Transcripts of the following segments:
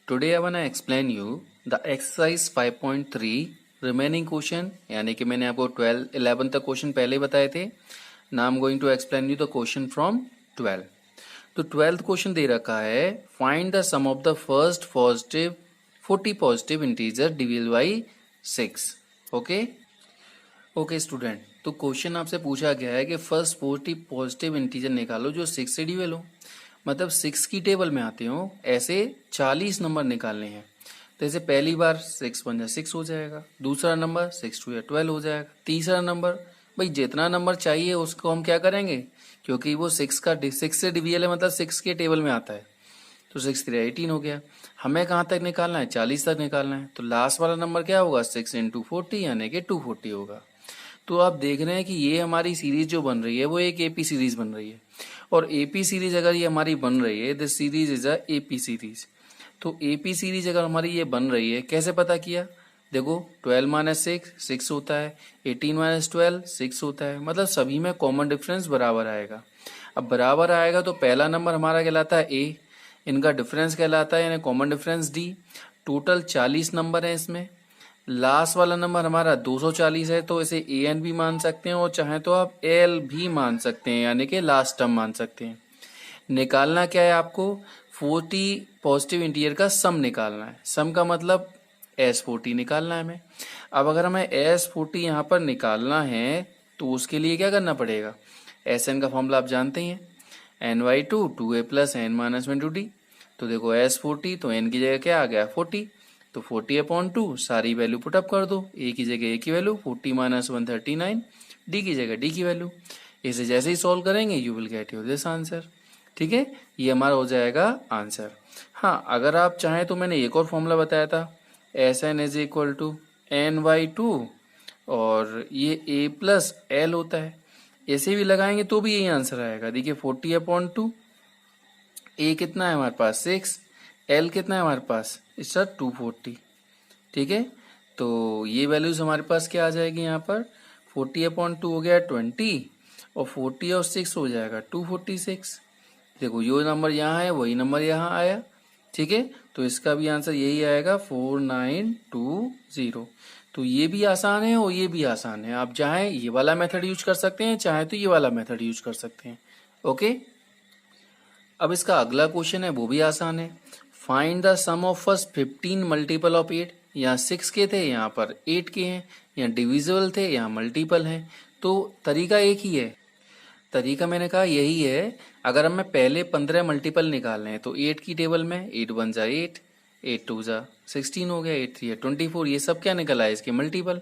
Today I wanna explain you the exercise 5.3 remaining question, यानी कि मैंने आपको 12 11 तक क्वेश्चन पहले ही बताए थे. Now I'm going to explain you the question from 12. तो 12th क्वेश्चन दे रखा है, find the sum of the first positive 40 positive integer divisible by 6. Okay student, तो क्वेश्चन आपसे पूछा गया है कि फर्स्ट 40 पॉजिटिव इंटीजर निकालो जो 6 से डिविजल हो, मतलब 6 की टेबल में आते हो. ऐसे 40 नंबर निकालने हैं. तो जैसे पहली बार 6 1 6 हो जाएगा, दूसरा नंबर 6 2 12 हो जाएगा, तीसरा नंबर भाई जितना नंबर चाहिए उसको हम क्या करेंगे, क्योंकि वो 6 से डिविजल है, मतलब 6 के टेबल में आता है. तो 6 3 18 हो गया. हमें कहाँ तक निकालना है, 40 तक निकालना है. तो लास्ट वाला नंबर क्या होगा, 6 × 40 यानी कि 240 होगा. तो आप देख रहे हैं कि ये हमारी सीरीज जो बन रही है वो एक एपी सीरीज बन रही है. और एपी सीरीज अगर ये हमारी बन रही है, this series is a AP series. तो एपी सीरीज अगर हमारी ये बन रही है, कैसे पता किया, देखो 12 - 6 6 होता है, 18 - 12 6 होता है, मतलब सभी में कॉमन डिफरेंस बराबर आएगा. अब बराबर आएगा तो पहला नंबर हमारा कहलाता है ए, इनका डिफरेंस कहलाता है यानी common difference D. Total 40 number है इसमें. लास्ट वाला नंबर हमारा 240 है, तो इसे ए एन भी मान सकते हैं और चाहे तो आप एल भी मान सकते हैं, यानी कि लास्ट टर्म मान सकते हैं. निकालना क्या है आपको, 40 पॉजिटिव इंटीजर का सम निकालना है. सम का मतलब S40 निकालना है हमें. अब अगर हमें S40 यहाँ पर निकालना है तो उसके लिए क्या करना पड़ेगा, एस एन का फॉर्मूला आप जानते ही हैं, n/2 2a + n - 1 डी. तो देखो S40 तो n की जगह क्या आ गया 40, तो 40/2 सारी वैल्यू पुटअप कर दो. ए की जगह ए की वैल्यू 40 - 1 39, डी की जगह डी की वैल्यू. इसे जैसे ही सॉल्व करेंगे you will get your this answer. ठीक है, ये हमारा हो जाएगा आंसर. हाँ, अगर आप चाहें तो मैंने एक और फॉर्मूला बताया था, Sn = n/2 और ये a + l होता है. ऐसे भी लगाएंगे तो भी यही आंसर आएगा. देखिए 40/2, a कितना है हमारे पास 6, l कितना है हमारे पास इट्स 240. ठीक है, तो ये वैल्यूज हमारे पास क्या आ जाएगी, यहाँ पर 40/2 हो गया 20 और 40 और 6 हो जाएगा 246. देखो जो नंबर यहाँ है वही नंबर यहाँ आया. ठीक है, तो इसका भी आंसर यही आएगा 4920. तो ये भी आसान है और ये भी आसान है. आप चाहें ये वाला मेथड यूज कर सकते हैं, चाहे तो ये वाला मेथड यूज कर सकते हैं. ओके, अब इसका अगला क्वेश्चन है वो भी आसान है. Find the sum of first 15 multiple of 8. यहाँ 6 के थे, यहाँ पर 8 के हैं. यहाँ डिविजिबल थे, यहाँ मल्टीपल हैं. तो तरीका एक ही है. तरीका मैंने कहा यही है. अगर हमें पहले 15 मल्टीपल निकालने हैं तो 8 की टेबल में 8 1 = 8, 8 2 = 16 हो गया, 8 3 = 24. ये सब क्या निकला है, इसके मल्टीपल.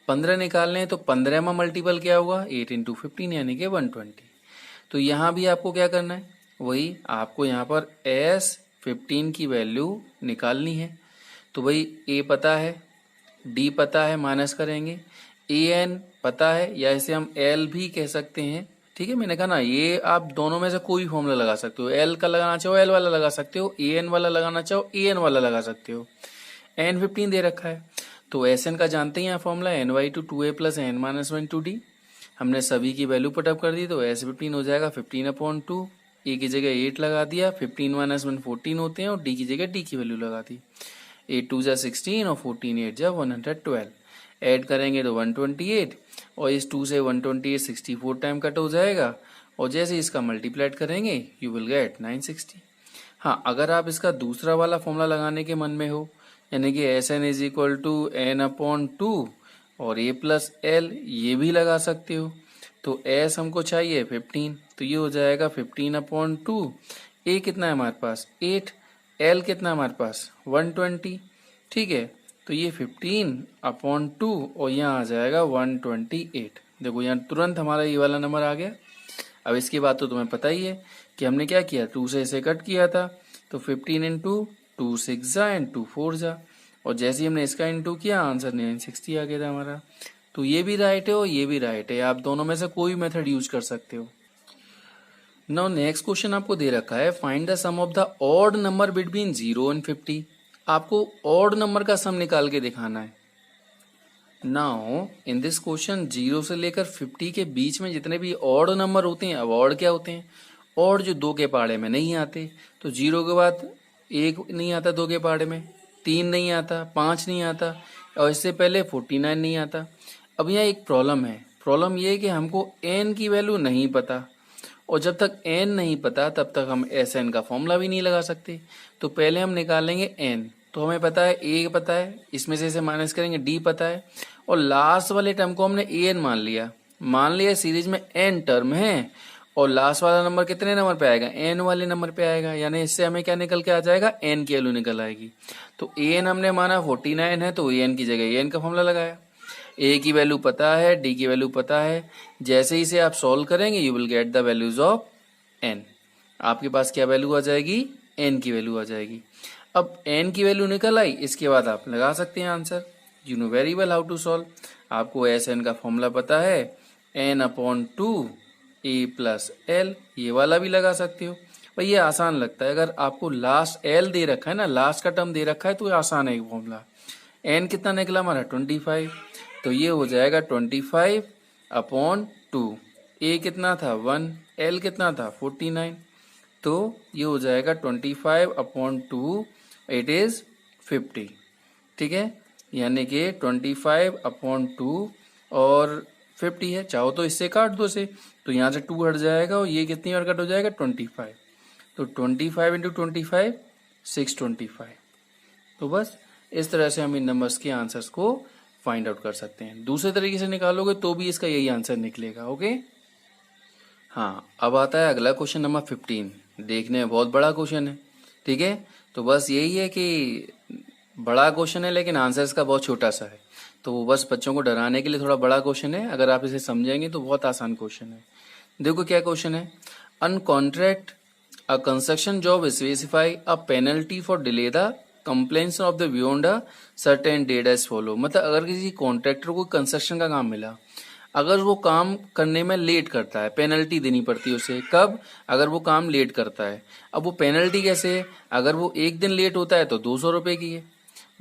15 निकालने हैं तो 15 में मल्टीपल क्या हुआ 8 × 15 यानी कि 120. तो यहाँ भी आपको क्या करना है, वही आपको यहाँ पर S15 की वैल्यू निकालनी है. तो भाई A पता है, D पता है, माइनस करेंगे, AN पता है, या इसे हम L भी कह सकते हैं. ठीक है, मैंने कहा ना ये आप दोनों में से कोई भी फॉर्मूला लगा सकते हो. L का लगाना चाहो L वाला लगा सकते हो, AN वाला लगाना चाहो AN वाला लगा सकते हो. N15 दे रखा है तो SN का जानते हैं formula, n/2 2a + n - 1 2d. हमने सभी की वैल्यू पुटअप कर दी तो S15 हो जाएगा 15/2. ए की जगह 8 लगा दिया, 15 - 1 14 होते हैं, और डी की जगह डी की वैल्यू लगा दी. 8 2 = 16 और 14 8 = 112. ऐड करेंगे तो 128, और इस 2 से 128 64 टाइम कट हो जाएगा, और जैसे इसका मल्टीप्लाइड करेंगे यू विल गेट 960. हाँ, अगर आप इसका दूसरा वाला फॉर्मूला लगाने के मन में हो, यानी कि Sn = n/2 और a + l, ये भी लगा सकते हो. तो S हमको चाहिए 15, तो ये हो जाएगा 15/2. a कितना है हमारे पास 8, l कितना है हमारे पास 120. ठीक है, तो ये 15/2 और यहाँ आ जाएगा 128. देखो यहाँ तुरंत हमारा ये वाला नंबर आ गया. अब इसकी बात तो तुम्हें पता ही है कि हमने क्या किया, 2 से इसे कट किया था, तो 15 × 2 6 = 2 4 = और जैसे ही हमने इसका इंटू किया आंसर 960 आ गया था हमारा. तो ये भी राइट है और ये भी राइट है, आप दोनों में से कोई मेथड यूज कर सकते हो. नाउ नेक्स्ट क्वेश्चन आपको दे रखा है, find the sum of the odd number between 0 and 50. आपको ऑड नंबर का सम निकाल के दिखाना है. नाउ इन दिस क्वेश्चन 0 से लेकर 50 के बीच में जितने भी ऑड नंबर होते हैं, अब ऑड क्या होते हैं, ऑड जो 2 के पहाड़े में नहीं आते. तो 0 के बाद 1 नहीं आता 2 के पहाड़े में, 3 नहीं आता, 5 नहीं आता, और इससे पहले 49 नहीं आता। अब यहाँ एक प्रॉब्लम है, प्रॉब्लम ये है कि हमको n की वैल्यू नहीं पता, और जब तक n नहीं पता तब तक हम Sn का फॉर्मूला भी नहीं लगा सकते। तो पहले हम निकालेंगे n, तो हमें पता है a पता है, इसमें से इसे माइनस करेंगे, d पता है, और लास्ट वाले टर्म को हमने an मान लिया सीरीज में n टर्म है, और लास्ट वाला नंबर कितने नंबर पे आएगा, n वाले नंबर पे आएगा, यानी इससे हमें क्या निकल के आ जाएगा, n की वैल्यू निकल आएगी। तो an हमने माना 49 है, तो an की जगह an का फॉर्मूला लगाया। a की वैल्यू पता है, d की वैल्यू पता है, जैसे ही इसे आप सॉल्व करेंगे you will get the values of n। आपके पास क्या वैल्यू आ जाएगी, n की वैल्यू आ जाएगी। अब n की वैल्यू निकल आई, इसके बाद आप लगा सकते हैं answer. You know very well how to solve. आपको Sn का फॉर्मूला पता है, n/2 a प्लस l, ये वाला भी लगा सकते हो भाई, ये आसान लगता है। अगर आपको लास्ट l दे रखा है ना, लास्ट का टर्म दे रखा है, तो ये आसान है फॉर्मूला। n कितना निकला हमारा 25, तो ये हो जाएगा 25/2। a कितना था 1, l कितना था 49, तो ये हो जाएगा 25/2, इट इज 50। ठीक है, यानी कि 25/2 और 50 है, चाहो तो इससे काट दो से, तो यहाँ से 2 हट जाएगा, और ये कितनी बार कट हो जाएगा 25, तो 25 × 25 625। तो बस इस तरह से हम इन नंबर्स के आंसर्स को फाइंड आउट कर सकते हैं। दूसरे तरीके से निकालोगे तो भी इसका यही आंसर निकलेगा। ओके, हाँ, अब आता है अगला क्वेश्चन नंबर 15। देखने में बहुत बड़ा क्वेश्चन है, ठीक है, तो बस यही है कि बड़ा क्वेश्चन है लेकिन आंसर इसका बहुत छोटा सा है, तो वो बस बच्चों को डराने के लिए थोड़ा बड़ा क्वेश्चन है। अगर आप इसे समझेंगे तो बहुत आसान क्वेश्चन है। देखो क्या क्वेश्चन है, an contract a construction job specify a penalty for delay the completion of the beyond a certain date as follow. मतलब अगर किसी कॉन्ट्रैक्टर को कंस्ट्रक्शन का काम मिला, अगर वो काम करने में लेट करता है, पेनल्टी देनी पड़ती है उसे। कब, अगर वो काम लेट करता है। अब वो पेनल्टी कैसे है, अगर वो एक दिन लेट होता है तो 200 रुपये की है,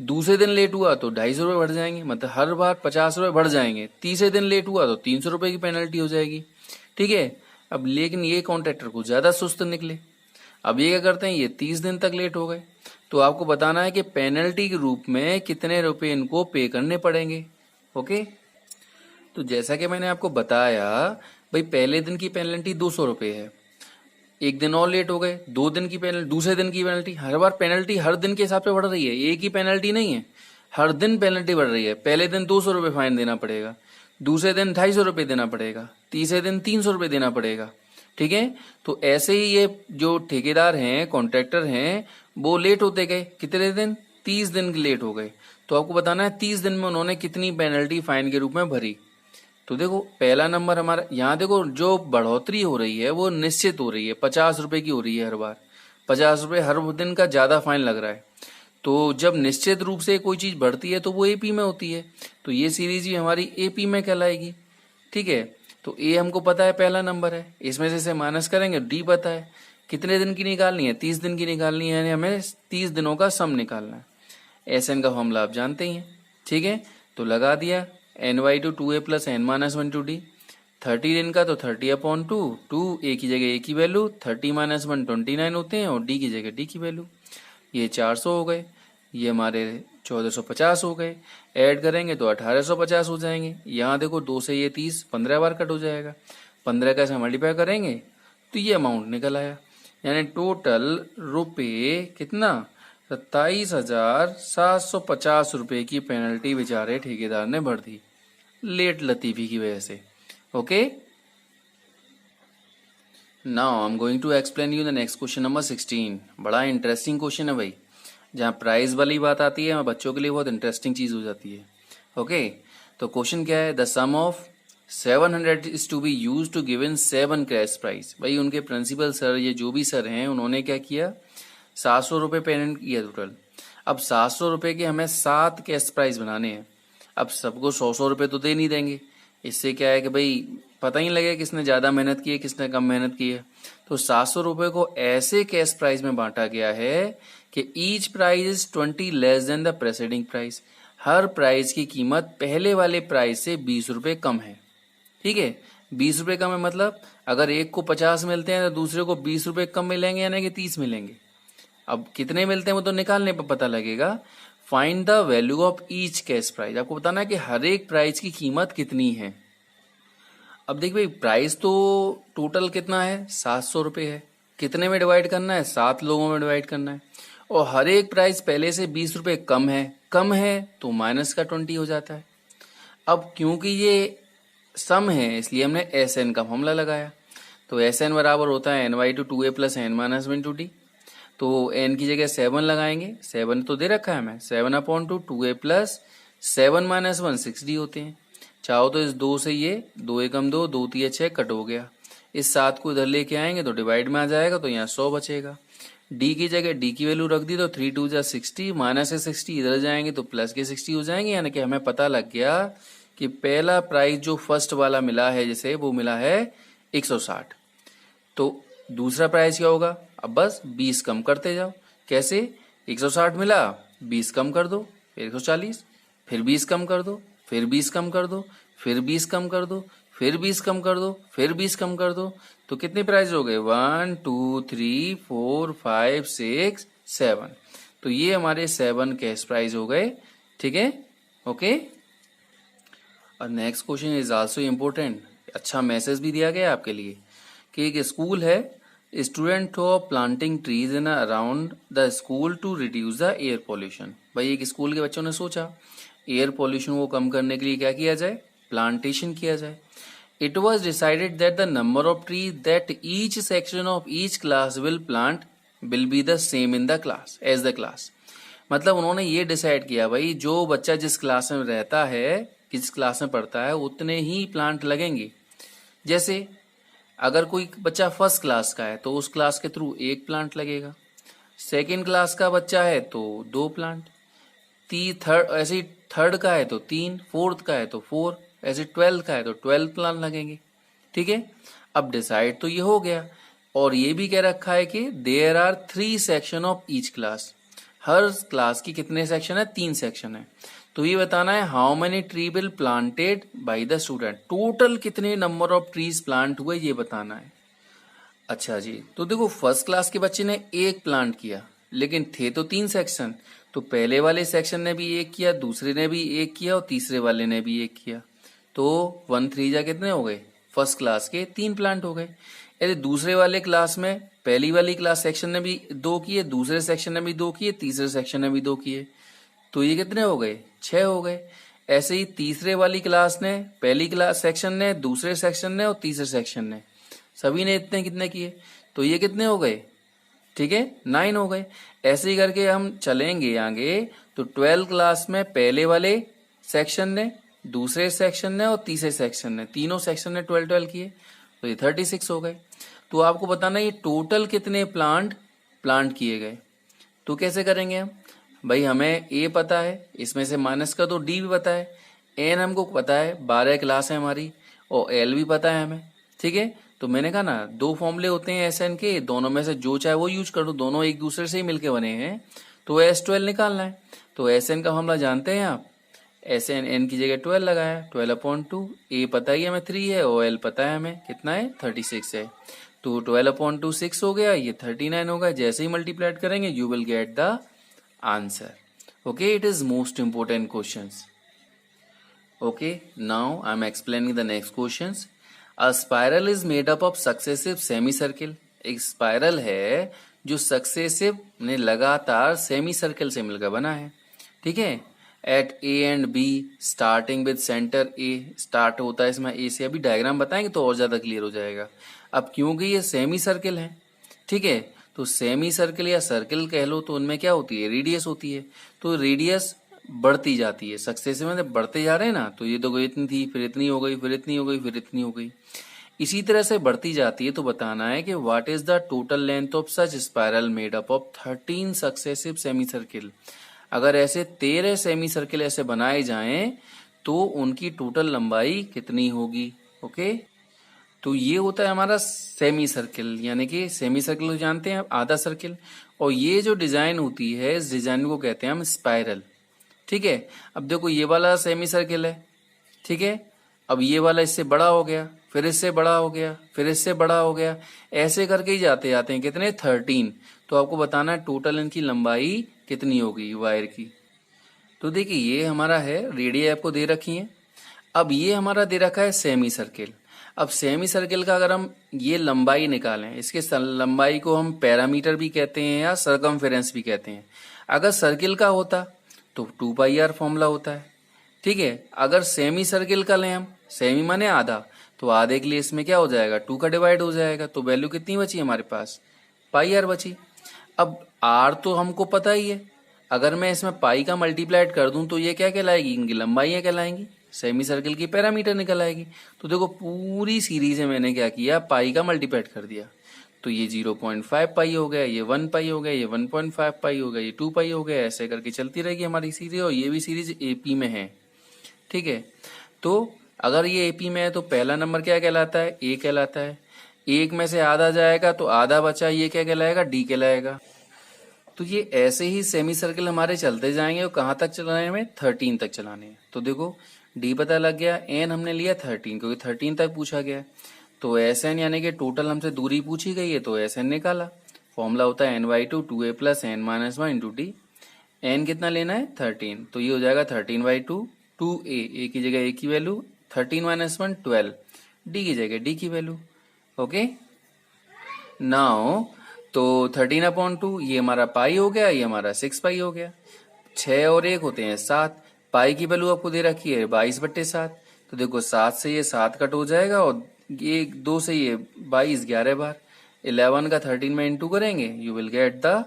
दूसरे दिन लेट हुआ तो 250 रुपये बढ़ जाएंगे, मतलब हर बार 50 रुपये बढ़ जाएंगे। तीसरे दिन लेट हुआ तो 300 रुपये की पेनल्टी हो जाएगी। ठीक है, अब लेकिन ये कॉन्ट्रैक्टर को ज्यादा सुस्त निकले, अब ये क्या करते हैं, ये 30 दिन तक लेट हो गए, तो आपको बताना है कि पेनल्टी के रूप में कितने रुपए इनको पे करने पड़ेंगे। ओके, तो जैसा कि मैंने आपको बताया भाई, पहले दिन की पेनल्टी 200 रुपये है, एक दिन और लेट हो गए, 2 दिन की पेनल्टी, दूसरे दिन की पेनल्टी। हर बार पेनल्टी हर दिन के हिसाब से बढ़ रही है, एक ही पेनल्टी नहीं है, हर दिन पेनल्टी बढ़ रही है। पहले दिन 200 रुपये फाइन देना पड़ेगा, दूसरे दिन 250 रुपये देना पड़ेगा, तीसरे दिन 300 रुपये देना पड़ेगा। ठीक है, तो ऐसे ही ये जो ठेकेदार हैं, कॉन्ट्रैक्टर हैं, वो लेट होते गए, कितने दिन, 30 दिन लेट हो गए। तो आपको बताना है 30 दिन में उन्होंने कितनी पेनल्टी फाइन के रूप में भरी। तो देखो पहला नंबर हमारा, यहाँ देखो जो बढ़ोतरी हो रही है वो निश्चित हो रही है, 50 रुपए की हो रही है हर बार, 50 रुपए हर दिन का ज्यादा फाइन लग रहा है। तो जब निश्चित रूप से कोई चीज बढ़ती है तो वो एपी में होती है, तो ये सीरीज भी हमारी एपी में कहलाएगी। ठीक है, तो ए हमको पता है पहला नंबर है, इसमें से इसे माइनस करेंगे, डी पता है कितने दिन की निकालनी है, 30 दिन की निकालनी है, यानी हमें 30 दिनों का सम निकालना है। एसएन का फॉर्मूला आप जानते ही हैं। ठीक है, तो लगा दिया, n/2 2a + n - 1 2d। 30 दिन का तो 30/2, 2 a की जगह a की वैल्यू, 30 - 1 29 होते हैं, और d की जगह d की वैल्यू। ये 400 हो गए, ये हमारे 1450 हो गए, ऐड करेंगे तो 1850 हो जाएंगे। यहाँ देखो 2 से ये 30 15 बार कट हो जाएगा, 15 का ऐसे मल्टीप्लाई करेंगे तो ये अमाउंट निकल आया, यानी टोटल रुपये कितना, 27,750 रुपये की पेनल्टी बेचारे ठेकेदार ने भर दी, लेट लतीफी की वजह से। Okay, now I am going to explain you the next question number 16। बड़ा इंटरेस्टिंग क्वेश्चन है भाई, जहाँ प्राइस वाली बात आती है बच्चों के लिए बहुत इंटरेस्टिंग चीज हो जाती है। ओके, तो क्वेश्चन क्या है, the sum of 700 is to be use to given 7 cash price. भाई उनके प्रिंसिपल सर, ये जो भी सर हैं, उन्होंने क्या किया, 700 रुपये पेमेंट किया टोटल। अब 700 रुपये के हमें 7 कैश प्राइस बनाने हैं। अब सबको 100 रुपये तो दे नहीं देंगे, इससे क्या है कि भाई पता ही लगे किसने ज्यादा मेहनत की है किसने कम मेहनत की है। तो 700 रुपये को ऐसे कैश प्राइस में बांटा गया है कि each price is 20 less than the presiding price. Her price की कीमत पहले वाले प्राइस से 20 रुपये कम है। ठीक है, 20 रुपये कम है, मतलब अगर एक को 50 मिलते हैं तो दूसरे को 20 रुपये कम मिलेंगे, यानी कि 30 मिलेंगे। अब कितने मिलते हैं वो तो निकालने पर पता लगेगा। Find the value of each cash price, आपको बताना है कि हर एक प्राइस की कीमत कितनी है। अब देखिए भाई, प्राइस तो टोटल कितना है, 700 रुपये है। कितने में डिवाइड करना है, 7 लोगों में डिवाइड करना है। और हर एक प्राइस पहले से 20 रुपये कम है तो माइनस का 20 हो जाता है। अब क्योंकि ये सम है इसलिए हमने एस एन का फॉर्मूला लगाया। तो एस एन बराबर होता है ny/2a + n-1/2d। तो n की जगह 7 लगाएंगे, 7 तो दे रखा है हमें, 7/2 2a + 7-1 6d होते हैं। चाहो तो इस 2 से ये 2 एकम 2, 2 3 6 कट हो गया। इस 7 को इधर लेके आएंगे तो डिवाइड में आ जाएगा, तो यहाँ 100 बचेगा। d की जगह d की वैल्यू रख दी तो 3 2 जा 60, माइनस से 60 इधर जाएंगे तो प्लस के 60 हो जाएंगे। यानी कि हमें पता लग गया कि पहला प्राइस जो फर्स्ट वाला मिला है जैसे वो मिला है 160। तो दूसरा प्राइस क्या होगा, अब बस 20 कम करते जाओ। कैसे, 160 मिला, 20 कम कर दो, फिर 140, फिर 20 कम कर दो, फिर 20 कम कर दो, फिर 20 कम कर दो, फिर 20 कम कर दो, फिर 20 कम कर दो। तो कितने प्राइस हो गए, 1 2 3 4 5 6 7। तो ये हमारे 7 कैश प्राइस हो गए। ठीक है, ओके। और next question is also important. अच्छा मैसेज भी दिया गया आपके लिए कि एक स्कूल है, student of planting trees in around the school to reduce the air pollution. भाई एक स्कूल के बच्चों ने सोचा एयर पॉल्यूशन को कम करने के लिए क्या किया जाए, प्लांटेशन किया जाए। It was decided that the number of trees that each section of each class will plant will be the same in the class as the class. मतलब उन्होंने ये डिसाइड किया भाई जो बच्चा जिस क्लास में रहता है, किस क्लास में पढ़ता है, उतने ही प्लांट लगेंगे। जैसे अगर कोई बच्चा फर्स्ट क्लास का है तो उस क्लास के थ्रू 1 प्लांट लगेगा, सेकेंड क्लास का बच्चा है तो 2 प्लांट, थर्ड ऐसे ही थर्ड का है तो 3, फोर्थ का है तो 4, ऐसे 12 का है तो 12 प्लांट लगेंगे। ठीक है, अब डिसाइड तो ये हो गया। और ये भी कह रखा है कि there are 3 section of each class, हर क्लास की कितने सेक्शन है, 3 सेक्शन है। तो ये बताना है how many tree will planted by the student, total कितने नंबर ऑफ ट्रीज प्लांट हुए ये बताना है। अच्छा जी, तो देखो फर्स्ट क्लास के बच्चे ने 1 प्लांट किया, लेकिन थे तो 3 सेक्शन, तो पहले वाले सेक्शन ने भी 1 किया, दूसरे ने भी 1 किया और तीसरे वाले ने भी 1 किया। तो 1 3 जा कितने हो गए, फर्स्ट क्लास के 3 प्लांट हो गए। यदि दूसरे वाले क्लास में पहली वाली क्लास सेक्शन ने भी 2 किए, दूसरे सेक्शन ने भी 2 किए, तीसरे सेक्शन ने भी 2 किए, तो ये कितने हो गए, 6 हो गए। ऐसे ही तीसरे वाली क्लास ने, पहली क्लास सेक्शन ने, दूसरे सेक्शन ने और तीसरे सेक्शन ने, सभी ने इतने कितने किए, तो ये कितने हो गए, ठीक है 9 हो गए। ऐसे ही करके हम चलेंगे आगे। तो 12 क्लास में पहले वाले सेक्शन ने, दूसरे सेक्शन ने और तीसरे सेक्शन ने, तीनों सेक्शन ने 12 किए, तो ये 36 हो गए। तो आपको बताना ये टोटल कितने प्लांट किए गए। तो कैसे करेंगे हम, भाई हमें ए पता है, इसमें से माइनस का तो डी भी पता है, एन हमको पता है 12 क्लास है हमारी, और एल भी पता है हमें। ठीक है, तो मैंने कहा ना 2 फॉर्मूले होते हैं एस एन के, दोनों में से जो चाहे वो यूज कर दो, दोनों एक दूसरे से ही मिलके बने हैं। तो S12 निकालना है, तो एस एन का फॉर्मूला जानते हैं आप, एस एन, एन की जगह 12 लगाया, 12/2, ए पता ही हमें 3 है और एल पता है हमें कितना है 36 है। तो 12/2 6 हो गया, ये 39 होगा। जैसे ही मल्टीप्लाइड करेंगे you will get the answer. Okay, it is most important questions. Okay, now I am explaining the next questions. A spiral is made up of successive semicircle. एक स्पाइरल है जो सक्सेसिव ने लगातार सेमी सर्कल से मिलकर बना है। ठीक है, at A and B starting with centre A, start होता है इसमें ए से, अभी डायग्राम बताएंगे तो और ज्यादा क्लियर हो जाएगा। अब क्योंकि ये सेमी सर्कल है, ठीक है, तो सेमी सर्कल या सर्कल कह लो, तो उनमें क्या होती है, रेडियस होती है। तो रेडियस बढ़ती जाती है, सक्सेसिव में बढ़ते जा रहे हैं ना, तो ये तो इतनी थी, फिर इतनी हो गई, फिर इतनी हो गई, फिर इतनी हो गई, इसी तरह से बढ़ती जाती है। तो बताना है कि what is the total length of such spiral made up of 13 successive semi circle. अगर ऐसे 13 सेमी सर्किल ऐसे बनाए जाएं तो उनकी टोटल लंबाई कितनी होगी। ओके, तो ये होता है हमारा सेमी सर्किल, यानी कि सेमी सर्किल तो जानते हैं आप, आधा सर्किल। और ये जो डिजाइन होती है इस डिजाइन को कहते हैं हम स्पाइरल। ठीक है, अब देखो ये वाला सेमी सर्किल है, ठीक है, अब ये वाला इससे बड़ा हो गया, फिर इससे बड़ा हो गया, फिर इससे बड़ा हो गया, ऐसे करके ही जाते जाते हैं कितने 13। तो आपको बताना है टोटल इनकी लंबाई कितनी होगी वायर की। तो देखिए ये हमारा है, रेडियस आपको दे रखी है। अब ये हमारा दे रखा है सेमी सर्किल। अब सेमी सर्किल का अगर हम ये लंबाई निकालें, इसके लंबाई को हम पैरामीटर भी कहते हैं या सरकमफेरेंस भी कहते हैं। अगर सर्किल का होता तो 2πr फॉर्मूला होता है, ठीक है। अगर सेमी सर्किल का लें हम, सेमी माने आधा, तो आधे के लिए इसमें क्या हो जाएगा 2 का डिवाइड हो जाएगा, तो वैल्यू कितनी बची हमारे पास πr बची। अब r तो हमको पता ही है, अगर मैं इसमें पाई का मल्टीप्लाइड कर दूं तो ये क्या कहलाएगी, इनकी लंबाइयां कहलाएंगी, सेमी सर्किल की पैरामीटर निकल आएगी। तो देखो पूरी सीरीज में मैंने क्या किया, पाई का मल्टीप्लाइड कर दिया, तो ये 0.5 पाई हो गया, ये 1 पाई हो गया, ये 1.5 पाई हो गया, ये 2 पाई हो गया, ऐसे करके चलती रहेगी हमारी सीरीज। और ये भी सीरीज एपी में है, ठीक है। तो अगर ये एपी में है तो पहला नंबर क्या कहलाता है, ए कहलाता है। एक में से आधा जाएगा तो आधा बचा, ये क्या कहलाएगा, डी कहलाएगा। तो ये ऐसे ही सेमी सर्किल हमारे चलते जाएंगे और कहाँ तक चलाने हैं, 13 तक चलाने हैं। तो देखो डी पता लग गया, एन हमने लिया 13 क्योंकि 13 तक पूछा गया है। तो एस एन यानी कि टोटल हमसे दूरी पूछी गई है, तो एस एन निकाला। फॉर्मूला होता है n/2 2a + n - 1 into D. N कितना लेना है 13, तो ये हो जाएगा 13/2 2a, ए की जगह ए की वैल्यू, 13 - 1 12, डी की जगह डी की वैल्यू। ओके नाउ तो 13/2 ये हमारा पाई हो गया, ये हमारा 6 पाई हो गया। 6 और 1 होते हैं 7, पाई की वैल्यू आपको दे रखी है 22/7। तो देखो 7 से ये 7 कट हो जाएगा और ये 2 से ये 22 11 बार, 11 का 13 में इंटू करेंगे, you will get the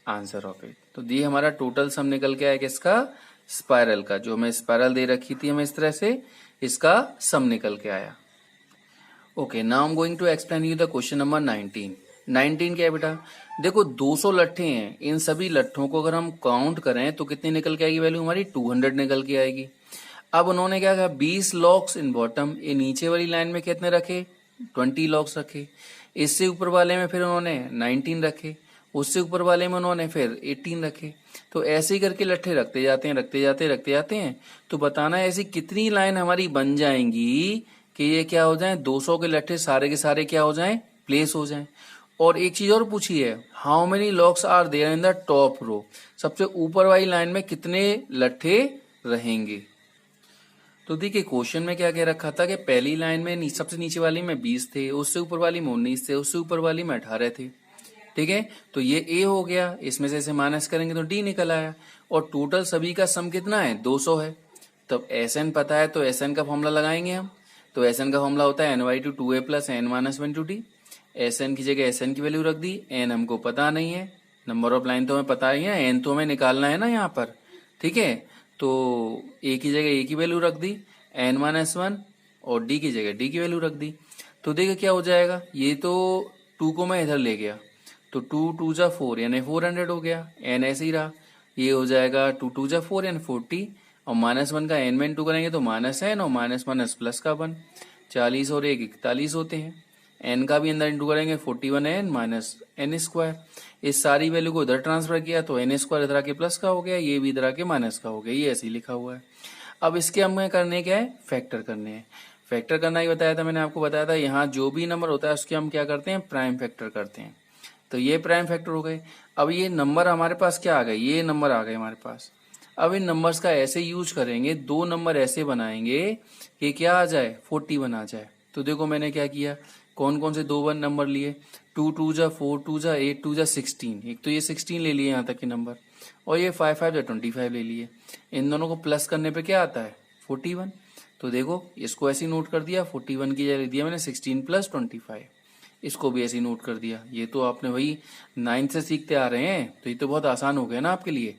answer of it. तो ये हमारा टोटल सम निकल के आया किसका, स्पाइरल का। जो हमें स्पाइरल दे रखी थी हमें इस तरह से, इसका सम निकल के आया। Okay now I am going to explain you the question number 19 क्या है बेटा, देखो 200 लट्ठे हैं, इन सभी लट्ठों को अगर हम काउंट करें तो कितनी निकल के आएगी वैल्यू हमारी, 200 निकल के आएगी। अब उन्होंने क्या कहा, 20 लॉक्स इन बॉटम, ये नीचे वाली लाइन में कितने रखे, 20 लॉक्स रखे। इससे ऊपर वाले में फिर उन्होंने 19 रखे, उससे ऊपर वाले में उन्होंने फिर 18 रखे। तो ऐसे ही करके लट्ठे रखते जाते हैं, रखते जाते हैं। तो बताना है ऐसी कितनी लाइन हमारी बन जाएंगी कि ये क्या हो जाए, 200 के लट्ठे सारे के सारे क्या हो जाएं, प्लेस हो जाएं। और एक चीज और पूछी है, how many locks are there in the top row, सबसे ऊपर वाली लाइन में कितने लट्ठे रहेंगे। तो देखिए क्वेश्चन में क्या कह रखा था कि पहली लाइन में सबसे नीचे वाली में 20 थे, उससे ऊपर वाली में 19 थे, उससे ऊपर वाली में 18 थे, ठीक है। तो ये ए हो गया, इसमें से माइनस करेंगे तो डी निकल आया। और टोटल सभी का सम कितना है, 200 है। तब एस एन पता है तो एस एन का फॉर्मूला लगाएंगे हम। तो एस एन का फॉर्मूला होता है n/2 2a + n - 1 into D. S N की जगह एस एन की वैल्यू रख दी, एन हमको पता नहीं है, नंबर ऑफ लाइन तो हमें पता ही है, एन तो हमें निकालना है ना यहाँ पर, ठीक है। तो ए की जगह ए की वैल्यू रख दी, n - 1 और डी की जगह डी की वैल्यू रख दी। तो देखिए क्या हो जाएगा, ये तो 2 को मैं इधर ले गया तो 2 2 जा 4 यानी 400 हो गया, एन ऐसे ही रहा। ये हो जाएगा 2 2 जा 4 यानी 40, और -1 का एन में इंटू करेंगे तो -n और माइनस प्लस का 1, 40 और 1 41 होते हैं। एन का भी अंदर इंटू करेंगे 41n - n²। इस सारी वैल्यू को इधर ट्रांसफर किया तो n² इधर आके प्लस का हो गया, ये भी इधर आके माइनस का हो गया, ये ऐसे ही लिखा हुआ है। अब इसके हमें करने क्या है, फैक्टर करने हैं। फैक्टर करना ही बताया था मैंने आपको, बताया था यहाँ जो भी नंबर होता है उसके हम क्या करते हैं, प्राइम फैक्टर करते हैं। तो ये प्राइम फैक्टर हो गए। अब ये नंबर हमारे पास क्या आ गए, ये नंबर आ गए हमारे पास। अब इन नंबर्स का ऐसे यूज करेंगे, 2 नंबर ऐसे बनाएंगे कि क्या आ जाए, 41 आ जाए। तो देखो मैंने क्या किया, कौन कौन से 2 नंबर लिए, 2 2 जा 4 2 जा 8 2 जा 16, एक तो ये 16 ले लिए यहाँ तक के नंबर, और ये 5 5 जा 25 ले लिए। इन दोनों को प्लस करने पे क्या आता है, 41। तो देखो इसको ऐसे नोट कर दिया, 41 की जगह दिया मैंने 16 + 25, इसको भी ऐसे नोट कर दिया। ये तो आपने वही 9 से सीखते आ रहे हैं, तो ये तो बहुत आसान हो गया ना आपके लिए।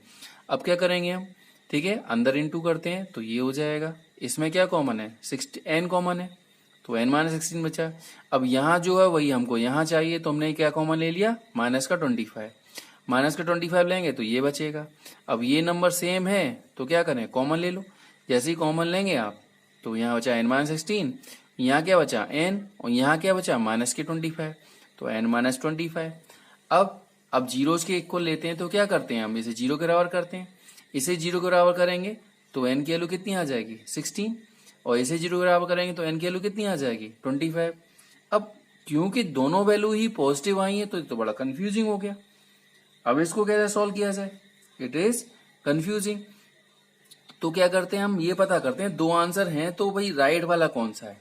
अब क्या करेंगे हम, ठीक है, अंदर इंटू करते हैं तो ये हो जाएगा। इसमें क्या कॉमन है, n कॉमन है, तो n - 16 बचा। अब यहाँ जो है वही हमको यहाँ चाहिए, तो हमने क्या कॉमन ले लिया, -25। -25 लेंगे तो ये बचेगा। अब ये नंबर सेम है तो क्या करें, कॉमन ले लो। जैसे ही कॉमन लेंगे आप तो यहाँ बचा n - 16, यहाँ क्या बचा n, और यहाँ क्या बचा -25, तो n - 25। अब जीरोस के इक्वल लेते हैं तो क्या करते हैं हम, इसे 0 के बराबर करते हैं। इसे 0 के बराबर करेंगे तो n की वैल्यू कितनी आ जाएगी, 16, और इसे 0 बराबर करेंगे तो n की वैल्यू कितनी आ जाएगी 25। अब क्योंकि दोनों वैल्यू ही पॉजिटिव आई है तो बड़ा कंफ्यूजिंग हो गया। अब इसको कैसे सॉल्व किया जाए, इट इज कंफ्यूजिंग। तो क्या करते हैं हम ये पता करते हैं, दो आंसर हैं तो भाई राइट वाला कौन सा है।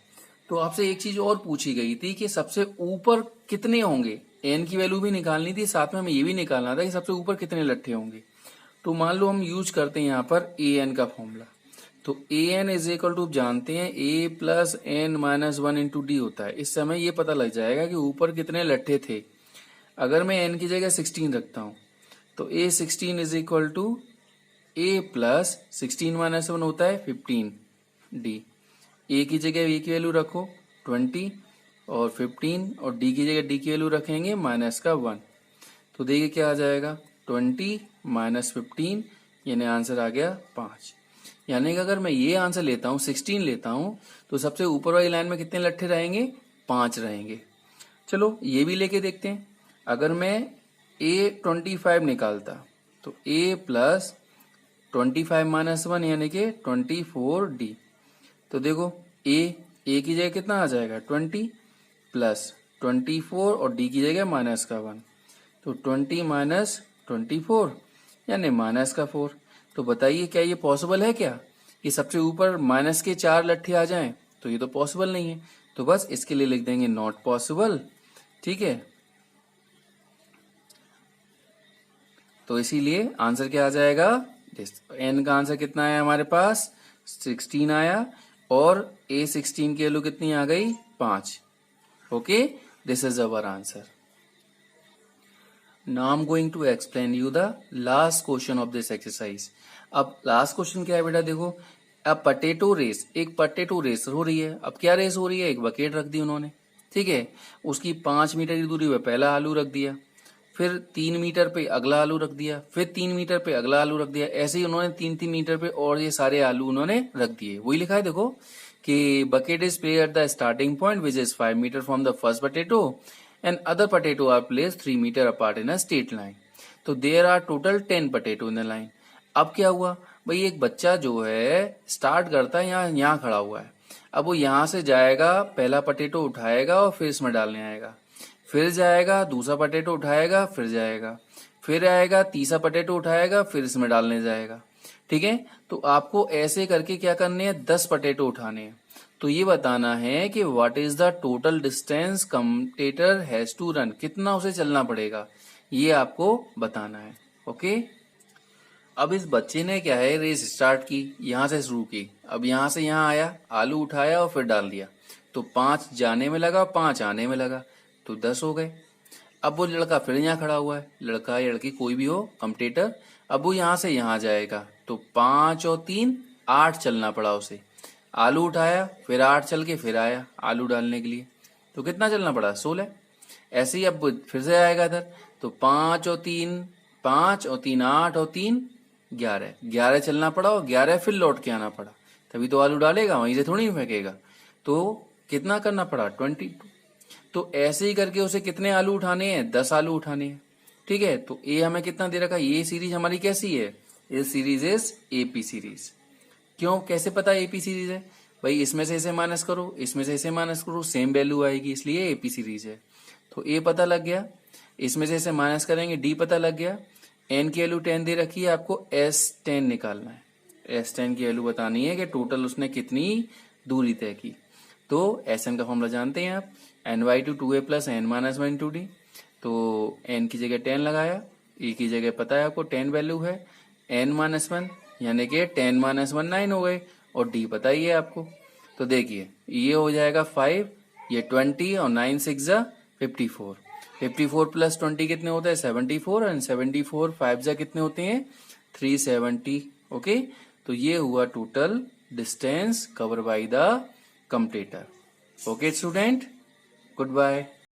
तो आपसे एक चीज और पूछी गई थी कि सबसे ऊपर कितने होंगे, एन की वैल्यू भी निकालनी थी, साथ में हमें ये भी निकालना था कि सबसे ऊपर कितने लट्ठे होंगे। तो मान लो हम यूज करते हैं यहाँ पर ए एन का फॉर्मूला। तो A N is equal to जानते हैं A plus N minus 1 into D होता है। इस समय ये पता लग जाएगा कि ऊपर कितने लट्ठे थे। अगर मैं एन की जगह 16 रखता हूं तो A 16 is equal to A plus 16 minus 1 होता है 15 डी। ए की जगह ए की वैल्यू रखो 20 और 15 और डी की जगह डी की वैल्यू रखेंगे माइनस का 1। तो देखिए क्या आ जाएगा 20 माइनस 15, यानी आंसर आ गया 5। यानी कि अगर मैं ये आंसर लेता हूँ 16 लेता हूँ तो सबसे ऊपर वाली लाइन में कितने लट्ठे रहेंगे 5 रहेंगे। चलो ये भी लेके देखते हैं। अगर मैं ए 25 निकालता तो ए प्लस 25 माइनस 1 यानी कि 24 डी। तो देखो ए की जगह कितना आ जाएगा 20 प्लस 24 और डी की जगह माइनस का 1। तो 20 माइनस 24 यानी माइनस का 4। तो बताइए क्या ये पॉसिबल है क्या कि सबसे ऊपर माइनस के 4 लट्ठे आ जाएं? तो ये तो पॉसिबल नहीं है, तो बस इसके लिए लिख देंगे नॉट पॉसिबल। ठीक है, तो इसीलिए आंसर क्या आ जाएगा, एन का आंसर कितना आया हमारे पास 16 आया और ए 16 की वैल्यू कितनी आ गई 5। Okay, this is our answer. Now I'm going to explain you the last question of this exercise. अब लास्ट क्वेश्चन क्या है बेटा, देखो अब पटेटो रेस, एक पटेटो रेस हो रही है। अब क्या रेस हो रही है, एक बकेट रख दी उन्होंने, ठीक है, उसकी 5 मीटर की दूरी पे पहला आलू रख दिया, फिर 3 मीटर पे अगला आलू रख दिया, फिर 3 मीटर पे अगला आलू रख दिया। ऐसे ही उन्होंने 3-3 मीटर पे और ये सारे आलू उन्होंने रख दिए। वही लिखा है देखो कि bucket is placed at the starting point which is 5 metre from the first potato and other potato are placed 3 meter apart in a straight line. तो there are total 10 potato in a line. अब क्या हुआ भाई, एक बच्चा जो है start करता है यहाँ खड़ा हुआ है। अब वो यहाँ से जाएगा, पहला पोटैटो उठाएगा और फिर इसमें डालने आएगा, फिर जाएगा दूसरा पोटैटो उठाएगा, फिर जाएगा, फिर आएगा तीसरा पोटैटो उठाएगा, फिर इसमें डालने जाएगा। ठीक है, तो आपको ऐसे करके क्या करने हैं 10 पोटैटो उठाने हैं। तो ये बताना है कि what is the total distance commutator has to run, कितना उसे चलना पड़ेगा, ये आपको बताना है। ओके, अब इस बच्चे ने क्या है रेस स्टार्ट की, यहां से शुरू की। अब यहां से यहां आया, आलू उठाया और फिर डाल दिया, तो 5 जाने में लगा 5 आने में लगा, तो 10 हो गए। अब वो लड़का फिर यहाँ खड़ा हुआ है, लड़का या लड़की कोई भी हो कम्यूटेटर, अब वो यहां से यहां जाएगा, तो 5 और 3 8 चलना पड़ा उसे। आलू उठाया, फिर 8 चल के फिर आया आलू डालने के लिए, तो कितना चलना पड़ा 16। ऐसे ही अब फिर से आएगा इधर, तो 5 और 3 5 और 3 8 और 3 11 चलना पड़ा और 11 फिर लौट के आना पड़ा, तभी तो आलू डालेगा, वहीं से थोड़ी फेंकेगा। तो कितना करना पड़ा 22। तो ऐसे ही करके उसे कितने आलू उठाने हैं 10 आलू उठाने हैं। ठीक है, तो ए हमें कितना दे रखा है, ये सीरीज हमारी कैसी है, ये सीरीज इज एपी सीरीज। क्यों, कैसे पता एपी सीरीज है भाई, इसमें से इसे माइनस करो, इसमें से इसे माइनस करो, सेम वैल्यू आएगी, इसलिए एपी सीरीज है। तो ए पता लग गया, इसमें से इसे माइनस करेंगे डी पता लग गया, एन की वैल्यू 10 दे रखी है, आपको S10 निकालना है। S10 की वैल्यू बतानी है कि टोटल उसने कितनी दूरी तय की। तो SN का फॉर्मूला जानते हैं आप, NY to 2A plus N minus 1 into D। तो N की जगह 10 लगाया, E की जगह पता है आपको 10 वैल्यू है, N minus 1 यानी कि 10 minus 1 9 हो गए, और D पता ही है आपको। तो देखिए ये हो जाएगा 5, ये 20 और 9 6 54। 54 प्लस 20 कितने होते हैं 74, एंड 74 5 जा कितने होते हैं 370। ओके, तो ये हुआ total distance cover by the commutator. Okay student, good bye.